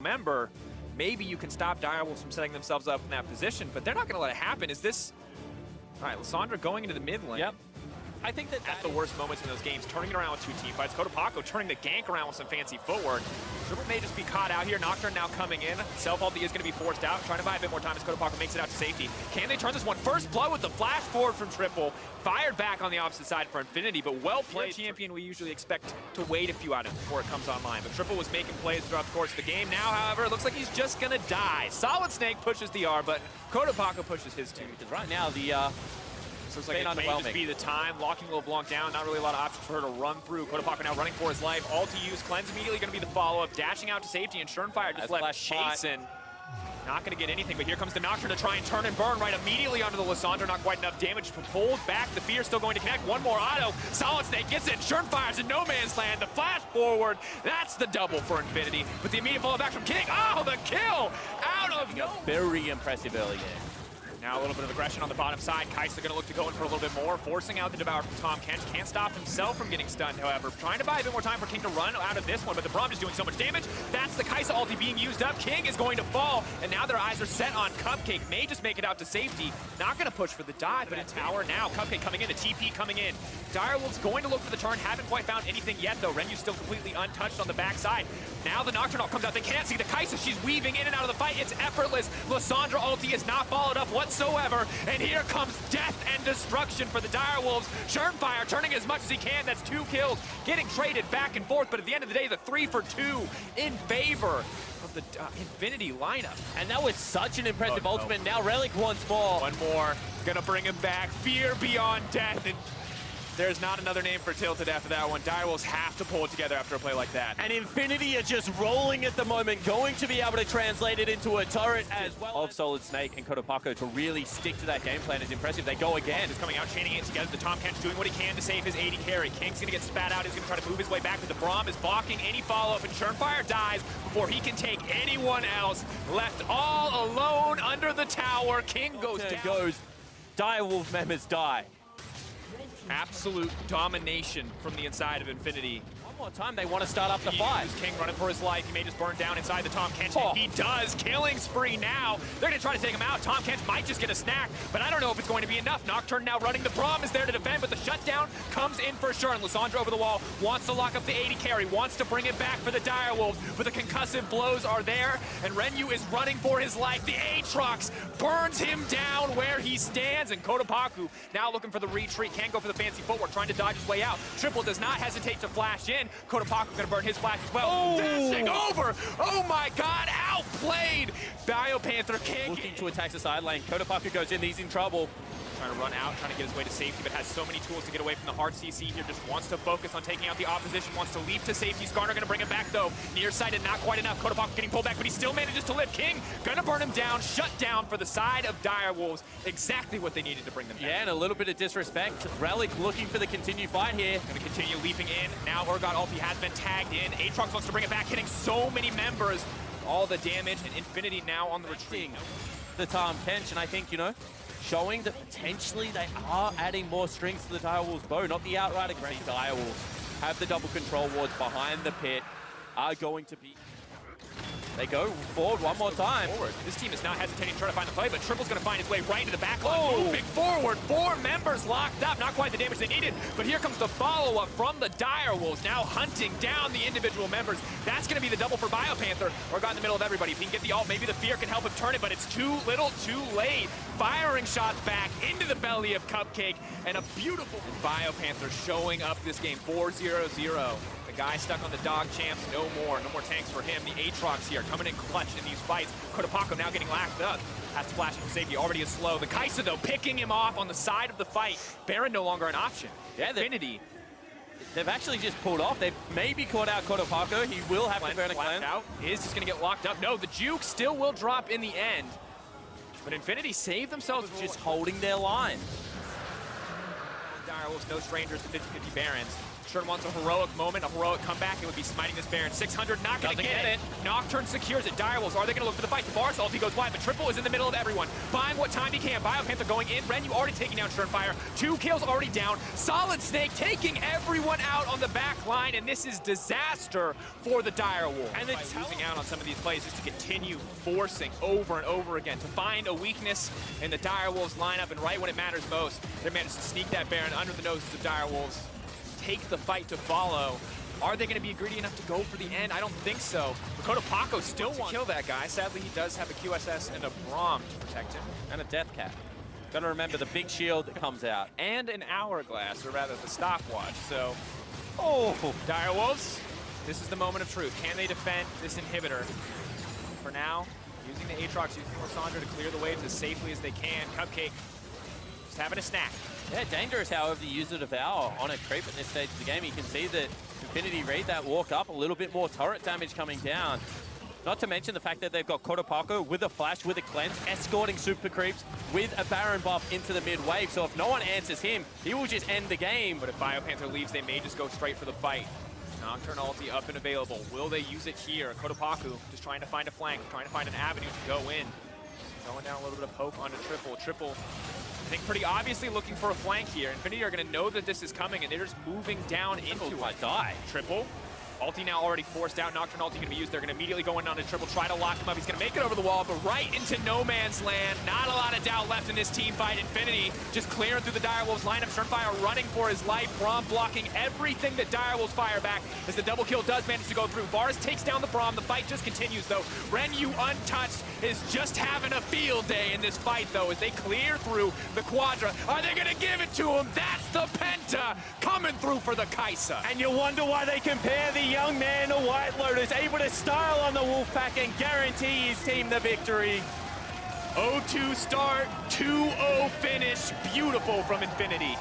member, maybe you can stop Direwolves from setting themselves up in that position, but they're not going to let it happen. Is this... All right, Lissandra going into the mid lane. Yep. I think that at the worst moments in those games, turning it around with 2 team fights. Kodapako turning the gank around with some fancy footwork. Triple may just be caught out here. Nocturne now coming in. Self-ulti is going to be forced out, trying to buy a bit more time as Kodapako makes it out to safety. Can they turn this one? First blood with the flash forward from Triple. Fired back on the opposite side for Infinity, but well played. Champion we usually expect to wait a few items before it comes online, but Triple was making plays throughout the course of the game. Now, however, it looks like he's just going to die. Solid Snake pushes the R button. Kodapako pushes his too. Because right now, the... Looks like it may just be the time, locking LeBlanc down, not really a lot of options for her to run through. Kodapako now running for his life, all to use, Cleanse immediately going to be the follow-up, dashing out to safety, and Schernfire just left chasing. Not going to get anything, but here comes the Nocturne to try and turn and burn right immediately onto the Lissandra. Not quite enough damage to pull back. The Fear still going to connect. One more auto. Solid Snake gets it. Schernfire's in no man's land. The flash forward. That's the double for Infinity. But the immediate follow back from King. Oh, the kill out of a very impressive early game. Now a little bit of aggression on the bottom side. Kaisa going to look to go in for a little bit more, forcing out the Devour from Tom Kench. Can't stop himself from getting stunned, however. Trying to buy a bit more time for King to run out of this one, but the Braum is doing so much damage. That's the Kaisa ulti being used up. King is going to fall, and now their eyes are set on Cupcake. May just make it out to safety. Not going to push for the dive, but in tower now. Cupcake coming in, the TP coming in. Direwolves going to look for the turn. Haven't quite found anything yet, though. Renyu's still completely untouched on the backside. Now the Nocturnal comes out. They can't see the Kaisa. She's weaving in and out of the fight. It's effortless. Lissandra ulti is not followed up whatsoever. And here comes death and destruction for the Direwolves. Schernfire turning as much as he can. That's 2 kills. Getting traded back and forth. But at the end of the day, the 3 for 2 in favor of the Infinity lineup. And that was such an impressive ultimate. Now Relic once more. One more. Gonna bring him back. Fear beyond death. And there's not another name for Tilted after that one. Direwolves have to pull it together after a play like that. And Infinity are just rolling at the moment, going to be able to translate it into a turret as well. Of Solid Snake and Kodapako to really stick to that game plan is impressive. They go again. Is coming out, chaining it together. The Tom Kench doing what he can to save his AD carry. King's gonna get spat out. He's gonna try to move his way back, but the Braum is blocking any follow-up, and Schernfire dies before he can take anyone else. Left all alone under the tower. King goes down. Direwolf members die. Absolute domination from the inside of Infinity. One more time, they want to start up the fight. King running for his life. He may just burn down inside the Tom Kench. Oh. He does. Killing spree now. They're going to try to take him out. Tom Kench might just get a snack, but I don't know if it's going to be enough. Nocturne now running. The Braum is there to defend, but the shutdown comes in for sure. And Lissandra over the wall wants to lock up the AD carry, wants to bring it back for the Direwolves, but the concussive blows are there, and Renyu is running for his life. The Aatrox burns him down where he stands, and Kodapako now looking for the retreat. Can't go for the fancy footwork, trying to dodge his way out. Triple does not hesitate to flash in. Kodapako gonna burn his flash as well. Oh. Dashing over! Oh my god, outplayed! BioPanther King. Looking to attack the side lane. Kodapako goes in, he's in trouble. Trying to run out, trying to get his way to safety, but has so many tools to get away from the hard CC here. Just wants to focus on taking out the opposition, wants to leap to safety. Skarner gonna bring him back though. Nearsighted, not quite enough. Kodapako getting pulled back, but he still manages to live. King gonna burn him down, shut down for the side of Direwolves. Exactly what they needed to bring them down. Yeah, and a little bit of disrespect. Relic looking for the continued fight here. Gonna continue leaping in. Now Urgot ulti has been tagged in. Aatrox wants to bring it back, hitting so many members. All the damage, and Infinity now on the retreat. The Tom Kench, and I think, you know, showing that potentially they are adding more strings to the Direwolves' bow, not the outright aggression. Direwolves have the double control wards behind the pit, are going to be... They go forward one more time. This team is not hesitating to try to find the play, but Triple's going to find his way right into the back line. Moving forward, 4 members locked up. Not quite the damage they needed, but here comes the follow-up from the Direwolves, now hunting down the individual members. That's going to be the double for BioPanther. Or got in the middle of everybody. If he can get the ult, maybe the Fear can help him turn it, but it's too little, too late. Firing shots back into the belly of Cupcake, and a beautiful BioPanther showing up this game, 4-0-0. The guy stuck on the dog champs, no more tanks for him. The Aatrox here coming in clutch in these fights. Kodapako now getting lacked up. Has to flash for safety, already is slow. The Kaisa though, picking him off on the side of the fight. Baron no longer an option. Yeah, Infinity. They've actually just pulled off. They've maybe caught out Kodapako. He will have to burn a cleanse. Out. Is just gonna get locked up. No, the juke still will drop in the end. But Infinity saved themselves just holding their line. Direwolves, no strangers to 50-50 Barons. Shern wants a heroic moment, a heroic comeback. It would be smiting this Baron. 600, not going to get it. Nocturne secures it. Direwolves, are they going to look for the fight? The Varus ulti goes wide, but Triple is in the middle of everyone. Buying what time he can. Biopanther going in. Ren, you already taking down Shernfire. 2 kills already down. Solid Snake taking everyone out on the back line, and this is disaster for the Direwolves. And they're losing out on some of these plays just to continue forcing over and over again to find a weakness in the Direwolves lineup, and right when it matters most, they managed to sneak that Baron under the noses of Direwolves. Take the fight to follow. Are they going to be greedy enough to go for the end? I don't think so. Dakota Paco still wants to kill that guy. Sadly, he does have a QSS and a Braum to protect him. And a Death Cap. Gotta remember the big shield that comes out. And an Hourglass, or rather the stopwatch. So, oh, Direwolves, this is the moment of truth. Can they defend this inhibitor? For now, using the Aatrox, using Lissandra to clear the waves as safely as they can. Cupcake, just having a snack. Yeah, dangerous, however, to use the Devour on a creep at this stage of the game. You can see that Infinity read that walk up, a little bit more turret damage coming down. Not to mention the fact that they've got Kotopaco with a flash, with a cleanse, escorting super creeps with a Baron buff into the mid wave. So if no one answers him, he will just end the game. But if Biopanther leaves, they may just go straight for the fight. Nocturne ulti up and available. Will they use it here? Kotopaku just trying to find a flank, trying to find an avenue to go in. Going down a little bit of poke onto Triple. Triple, I think pretty obviously looking for a flank here. Infinity are going to know that this is coming, and they're just moving down into it. Triple. Ulti now already forced out. Nocturne ulti going to be used. They're going to immediately go in on a Triple, try to lock him up. He's going to make it over the wall, but right into no man's land. Not a lot of doubt left in this team fight. Infinity just clearing through the Direwolves lineup. Shernfire running for his life. Braum blocking everything that Direwolves fire back as the double kill does manage to go through. Varus takes down the Braum. The fight just continues, though. Renyu untouched is just having a field day in this fight, though, as they clear through the Quadra. Are they going to give it to him? That's the Penta coming through for the Kai'Sa. And you wonder why they compare the young man to White Lotus, able to style on the Wolfpack and guarantee his team the victory. 0-2 start, 2-0 finish. Beautiful from Infinity.